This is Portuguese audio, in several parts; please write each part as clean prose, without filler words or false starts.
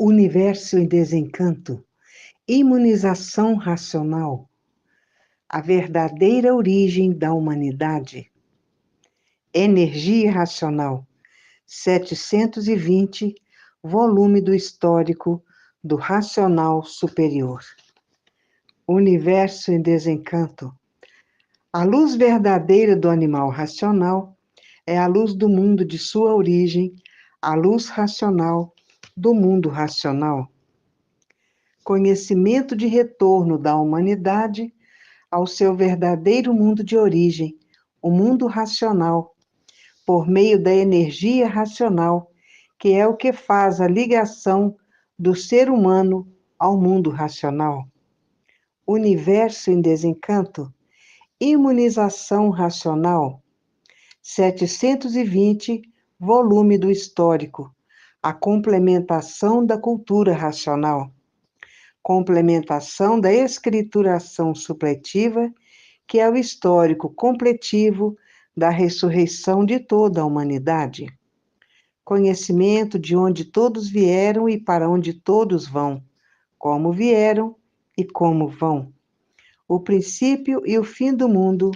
Universo em desencanto, imunização racional, a verdadeira origem da humanidade. Energia racional, 720, volume do histórico do racional superior. Universo em desencanto, a luz verdadeira do animal racional é a luz do mundo de sua origem, a luz racional do mundo racional. Conhecimento de retorno da humanidade ao seu verdadeiro mundo de origem, o mundo racional, por meio da energia racional, que é o que faz a ligação do ser humano ao mundo racional. Universo em desencanto, imunização racional, 720, volume do histórico, a complementação da cultura racional. Complementação da escrituração supletiva, que é o histórico completivo da ressurreição de toda a humanidade. Conhecimento de onde todos vieram e para onde todos vão, como vieram e como vão. O princípio e o fim do mundo,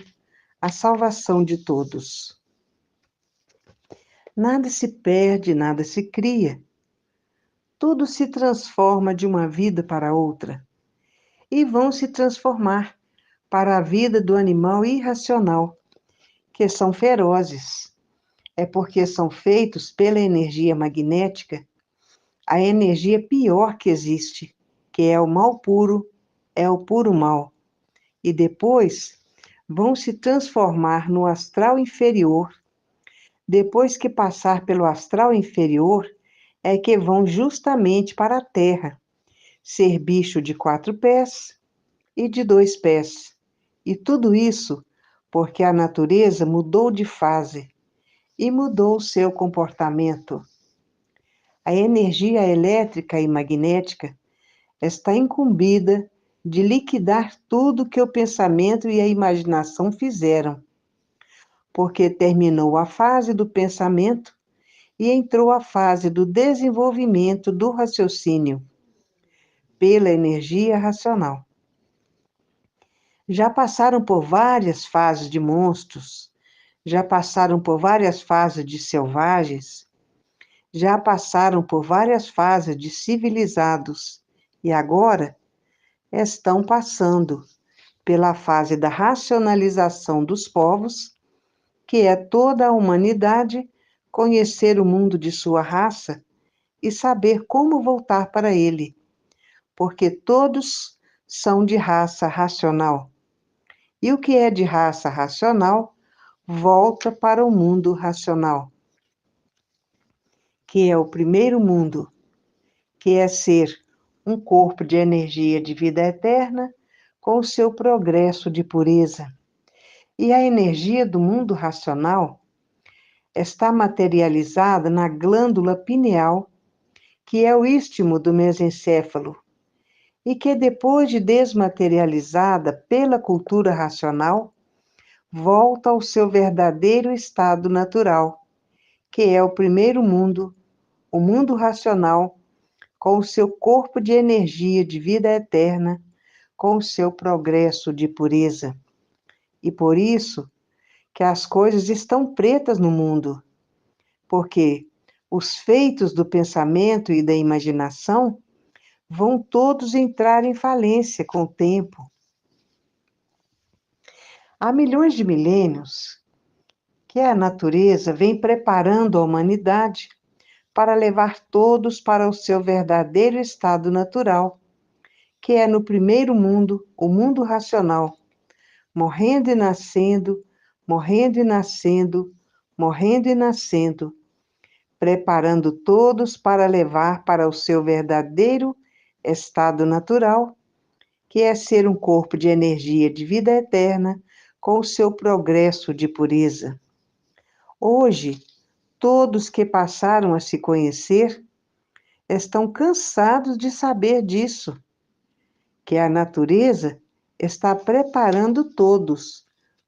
a salvação de todos. Nada se perde, nada se cria. Tudo se transforma de uma vida para outra. E vão se transformar para a vida do animal irracional, que são ferozes. É porque são feitos pela energia magnética, a energia pior que existe, que é o mal puro, é o puro mal. E depois vão se transformar no astral inferior. Depois que passar pelo astral inferior, é que vão justamente para a Terra, ser bicho de 4 pés e de 2 pés. E tudo isso porque a natureza mudou de fase e mudou o seu comportamento. A energia elétrica e magnética está incumbida de liquidar tudo que o pensamento e a imaginação fizeram, porque terminou a fase do pensamento e entrou a fase do desenvolvimento do raciocínio, pela energia racional. Já passaram por várias fases de monstros, já passaram por várias fases de selvagens, já passaram por várias fases de civilizados e agora estão passando pela fase da racionalização dos povos, que é toda a humanidade conhecer o mundo de sua raça e saber como voltar para ele, porque todos são de raça racional. E o que é de raça racional volta para o mundo racional, que é o primeiro mundo, que é ser um corpo de energia de vida eterna com o seu progresso de pureza. E a energia do mundo racional está materializada na glândula pineal, que é o istmo do mesencéfalo, e que depois de desmaterializada pela cultura racional, volta ao seu verdadeiro estado natural, que é o primeiro mundo, o mundo racional, com o seu corpo de energia de vida eterna, com o seu progresso de pureza. E por isso que as coisas estão pretas no mundo, porque os feitos do pensamento e da imaginação vão todos entrar em falência com o tempo. Há milhões de milênios que a natureza vem preparando a humanidade para levar todos para o seu verdadeiro estado natural, que é no primeiro mundo, o mundo racional, morrendo e nascendo, morrendo e nascendo, morrendo e nascendo, preparando todos para levar para o seu verdadeiro estado natural, que é ser um corpo de energia de vida eterna com o seu progresso de pureza. Hoje, todos que passaram a se conhecer estão cansados de saber disso, que a natureza está preparando todos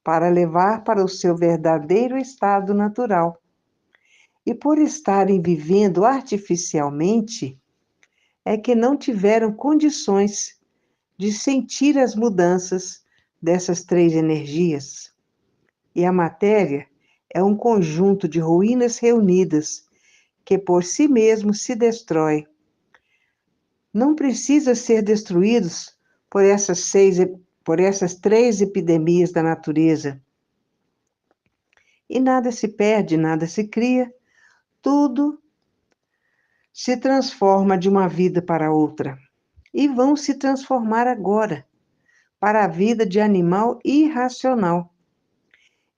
para levar para o seu verdadeiro estado natural. E por estarem vivendo artificialmente, é que não tiveram condições de sentir as mudanças dessas três energias. E a matéria é um conjunto de ruínas reunidas que por si mesmo se destrói. Não precisa ser destruídos por essas três epidemias da natureza. E nada se perde, nada se cria, tudo se transforma de uma vida para outra. E vão se transformar agora para a vida de animal irracional.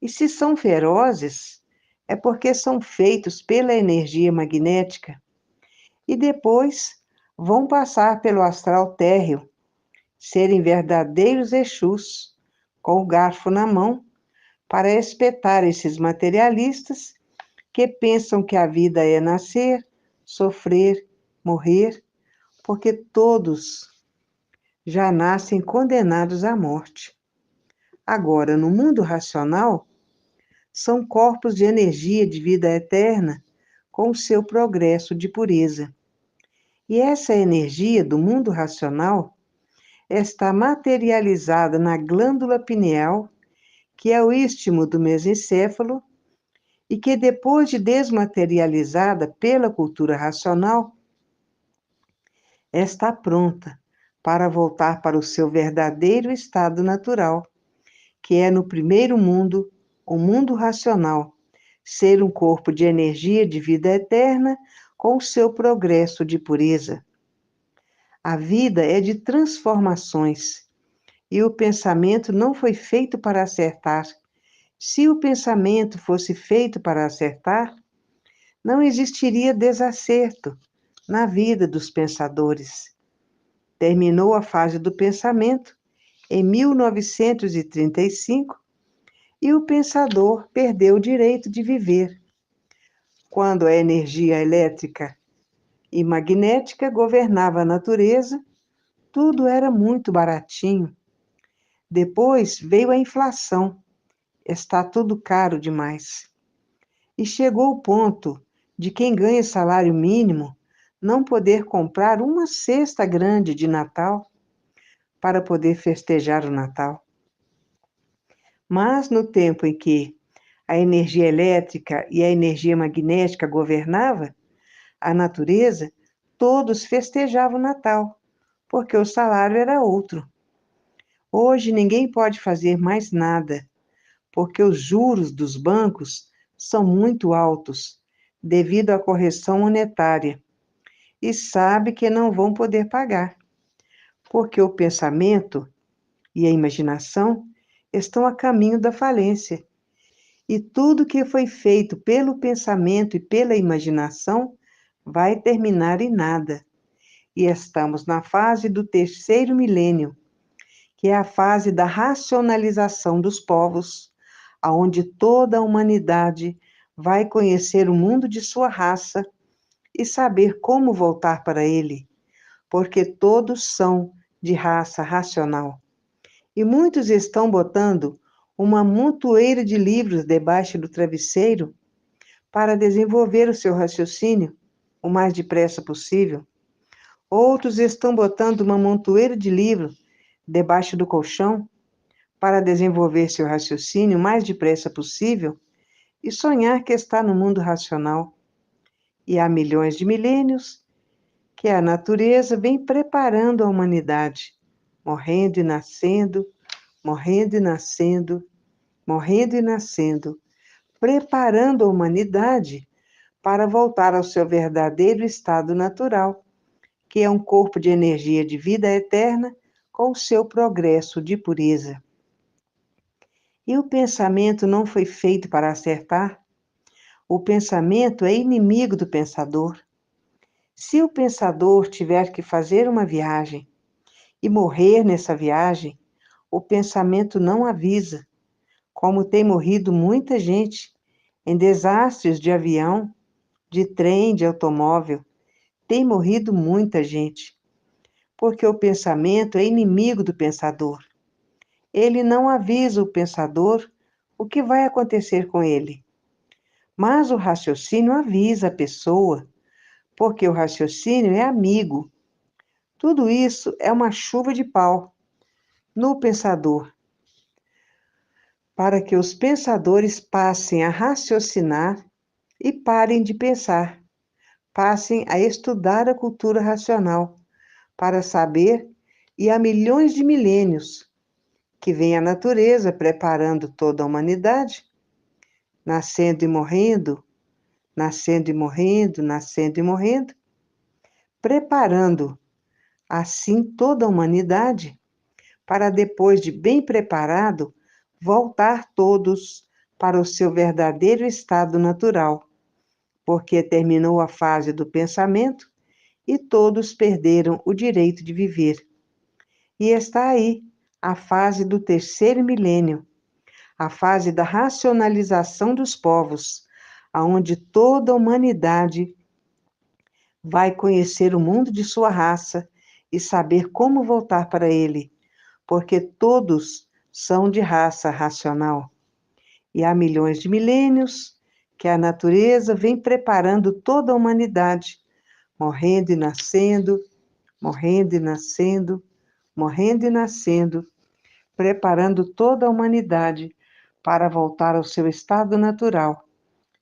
E se são ferozes, é porque são feitos pela energia magnética e depois vão passar pelo astral térreo, serem verdadeiros Exus, com o garfo na mão, para espetar esses materialistas que pensam que a vida é nascer, sofrer, morrer, porque todos já nascem condenados à morte. Agora, no mundo racional, são corpos de energia de vida eterna com o seu progresso de pureza. E essa energia do mundo racional está materializada na glândula pineal, que é o istmo do mesencéfalo, e que depois de desmaterializada pela cultura racional, está pronta para voltar para o seu verdadeiro estado natural, que é no primeiro mundo, o mundo racional, ser um corpo de energia de vida eterna com o seu progresso de pureza. A vida é de transformações e o pensamento não foi feito para acertar. Se o pensamento fosse feito para acertar, não existiria desacerto na vida dos pensadores. Terminou a fase do pensamento em 1935 e o pensador perdeu o direito de viver, quando a energia elétrica e magnética governava a natureza, tudo era muito baratinho. Depois veio a inflação, está tudo caro demais. E chegou o ponto de quem ganha salário mínimo não poder comprar uma cesta grande de Natal para poder festejar o Natal. Mas no tempo em que a energia elétrica e a energia magnética governava a natureza, todos festejavam o Natal, porque o salário era outro. Hoje ninguém pode fazer mais nada, porque os juros dos bancos são muito altos, devido à correção monetária, e sabe que não vão poder pagar, porque o pensamento e a imaginação estão a caminho da falência. E tudo que foi feito pelo pensamento e pela imaginação vai terminar em nada. E estamos na fase do terceiro milênio, que é a fase da racionalização dos povos, aonde toda a humanidade vai conhecer o mundo de sua raça e saber como voltar para ele, porque todos são de raça racional. E muitos estão botando uma montoeira de livros debaixo do travesseiro para desenvolver o seu raciocínio o mais depressa possível. Outros estão botando uma montoeira de livros debaixo do colchão para desenvolver seu raciocínio o mais depressa possível e sonhar que está no mundo racional. E há milhões de milênios que a natureza vem preparando a humanidade, morrendo e nascendo, morrendo e nascendo, morrendo e nascendo, preparando a humanidade para voltar ao seu verdadeiro estado natural, que é um corpo de energia de vida eterna com o seu progresso de pureza. E o pensamento não foi feito para acertar? O pensamento é inimigo do pensador. Se o pensador tiver que fazer uma viagem e morrer nessa viagem, o pensamento não avisa, como tem morrido muita gente em desastres de avião, de trem, de automóvel. Tem morrido muita gente, porque o pensamento é inimigo do pensador. Ele não avisa o pensador o que vai acontecer com ele. Mas o raciocínio avisa a pessoa, porque o raciocínio é amigo Tudo isso é uma chuva de pau no pensador, para que os pensadores passem a raciocinar e parem de pensar, passem a estudar a cultura racional, para saber, e há milhões de milênios, que vem a natureza preparando toda a humanidade, nascendo e morrendo, nascendo e morrendo, nascendo e morrendo, preparando assim toda a humanidade para depois de bem preparado, voltar todos para o seu verdadeiro estado natural, porque terminou a fase do pensamento e todos perderam o direito de viver. E está aí a fase do terceiro milênio, a fase da racionalização dos povos, aonde toda a humanidade vai conhecer o mundo de sua raça e saber como voltar para ele, porque todos são de raça racional. E há milhões de milênios que a natureza vem preparando toda a humanidade, morrendo e nascendo, morrendo e nascendo, morrendo e nascendo, preparando toda a humanidade para voltar ao seu estado natural,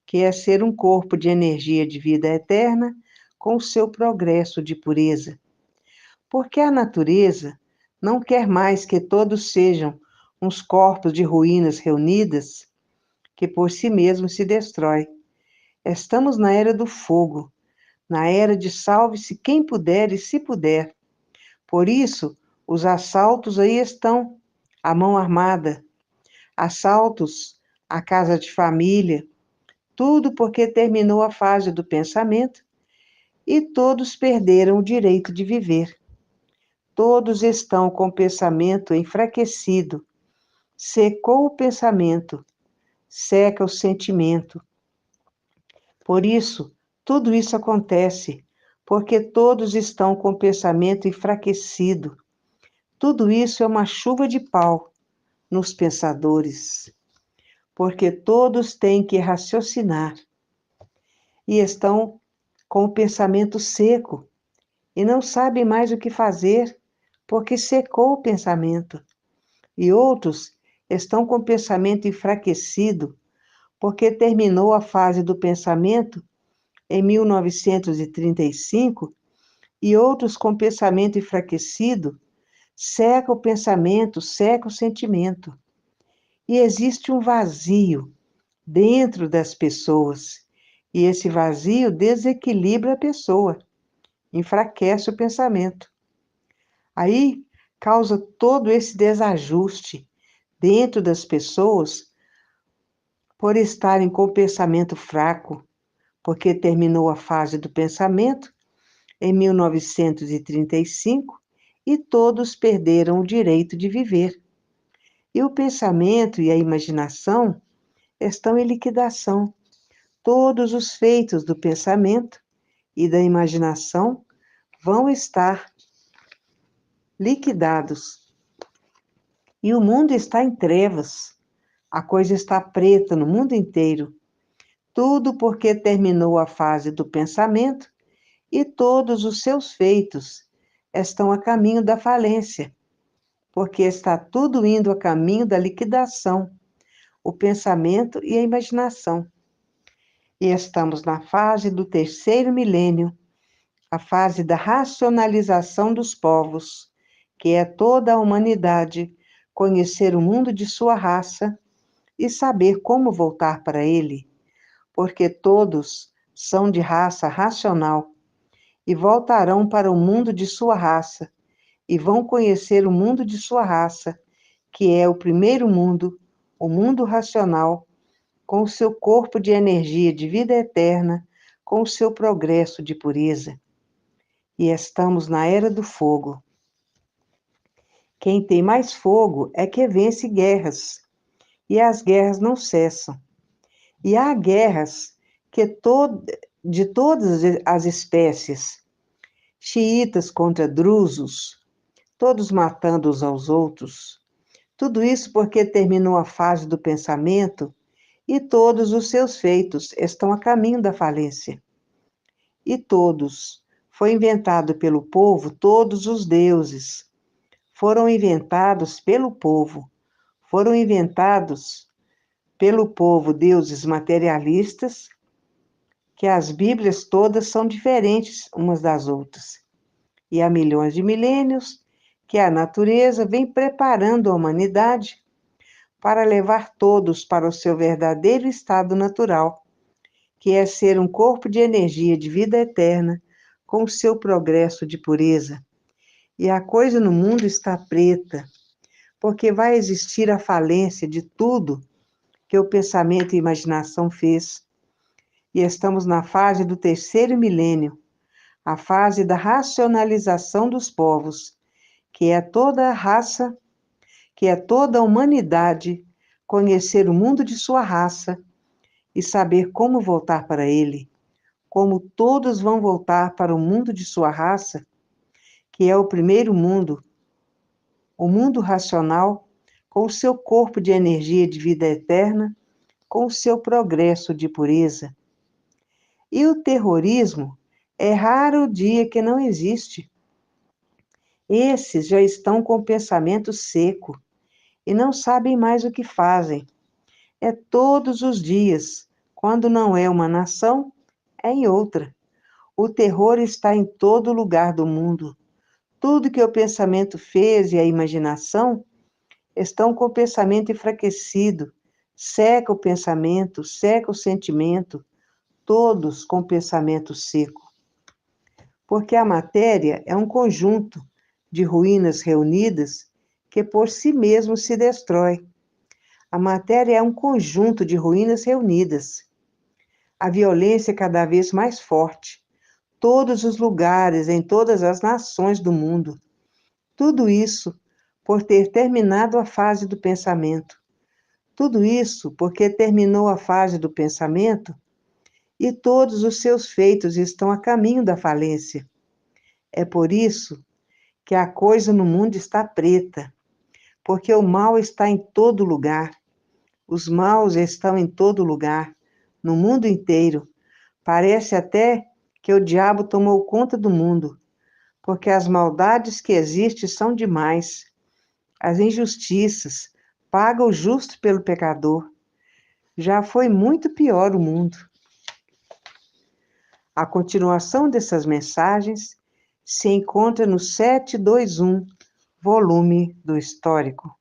que é ser um corpo de energia de vida eterna com o seu progresso de pureza. Porque a natureza não quer mais que todos sejam uns corpos de ruínas reunidas que por si mesmos se destrói. Estamos na era do fogo, na era de salve-se quem puder e se puder. Por isso, os assaltos aí estão, à mão armada, assaltos à casa de família, tudo porque terminou a fase do pensamento e todos perderam o direito de viver. Todos estão com o pensamento enfraquecido. Secou o pensamento, seca o sentimento. Por isso, tudo isso acontece, porque todos estão com o pensamento enfraquecido. Tudo isso é uma chuva de pau nos pensadores, porque todos têm que raciocinar e estão com o pensamento seco e não sabem mais o que fazer, porque secou o pensamento. E outros estão com o pensamento enfraquecido, porque terminou a fase do pensamento em 1935, e outros com pensamento enfraquecido, seca o pensamento, seca o sentimento. E existe um vazio dentro das pessoas, e esse vazio desequilibra a pessoa, enfraquece o pensamento. Aí causa todo esse desajuste dentro das pessoas por estarem com o pensamento fraco, porque terminou a fase do pensamento em 1935 e todos perderam o direito de viver. E o pensamento e a imaginação estão em liquidação. Todos os feitos do pensamento e da imaginação vão estar liquidados. E o mundo está em trevas. A coisa está preta no mundo inteiro. Tudo porque terminou a fase do pensamento e todos os seus feitos estão a caminho da falência, porque está tudo indo a caminho da liquidação, o pensamento e a imaginação. E estamos na fase do terceiro milênio, a fase da racionalização dos povos, que é toda a humanidade conhecer o mundo de sua raça e saber como voltar para ele, porque todos são de raça racional e voltarão para o mundo de sua raça e vão conhecer o mundo de sua raça, que é o primeiro mundo, o mundo racional, com o seu corpo de energia de vida eterna, com o seu progresso de pureza. E estamos na era do fogo. Quem tem mais fogo é que vence guerras, e as guerras não cessam. E há guerras de todas as espécies, xiitas contra drusos, todos matando uns aos outros. Tudo isso porque terminou a fase do pensamento e todos os seus feitos estão a caminho da falência. E todos Foi inventado pelo povo todos os deuses. Foram inventados pelo povo. Foram inventados pelo povo deuses materialistas, que as Bíblias todas são diferentes umas das outras. E há milhões de milênios que a natureza vem preparando a humanidade para levar todos para o seu verdadeiro estado natural, que é ser um corpo de energia de vida eterna, com o seu progresso de pureza. E a coisa no mundo está preta, porque vai existir a falência de tudo que o pensamento e a imaginação fez. E estamos na fase do terceiro milênio, a fase da racionalização dos povos, que é toda a raça, que é toda a humanidade conhecer o mundo de sua raça e saber como voltar para ele, como todos vão voltar para o mundo de sua raça, que é o primeiro mundo, o mundo racional, com o seu corpo de energia de vida eterna, com o seu progresso de pureza. E o terrorismo é raro o dia que não existe. Esses já estão com o pensamento seco e não sabem mais o que fazem. É todos os dias. Quando não é uma nação, é em outra. O terror está em todo lugar do mundo. Tudo que o pensamento fez e a imaginação estão com o pensamento enfraquecido. Seca o pensamento, seca o sentimento, todos com o pensamento seco. Porque a matéria é um conjunto de ruínas reunidas que por si mesmo se destrói. A matéria é um conjunto de ruínas reunidas. A violência é cada vez mais forte. Todos os lugares, em todas as nações do mundo. Tudo isso por ter terminado a fase do pensamento. Tudo isso porque terminou a fase do pensamento e todos os seus feitos estão a caminho da falência. É por isso que a coisa no mundo está preta, porque o mal está em todo lugar. Os maus estão em todo lugar, no mundo inteiro. Parece até que o diabo tomou conta do mundo, porque as maldades que existem são demais. As injustiças, paga o justo pelo pecador. Já foi muito pior o mundo. A continuação dessas mensagens se encontra no 721, volume do Histórico.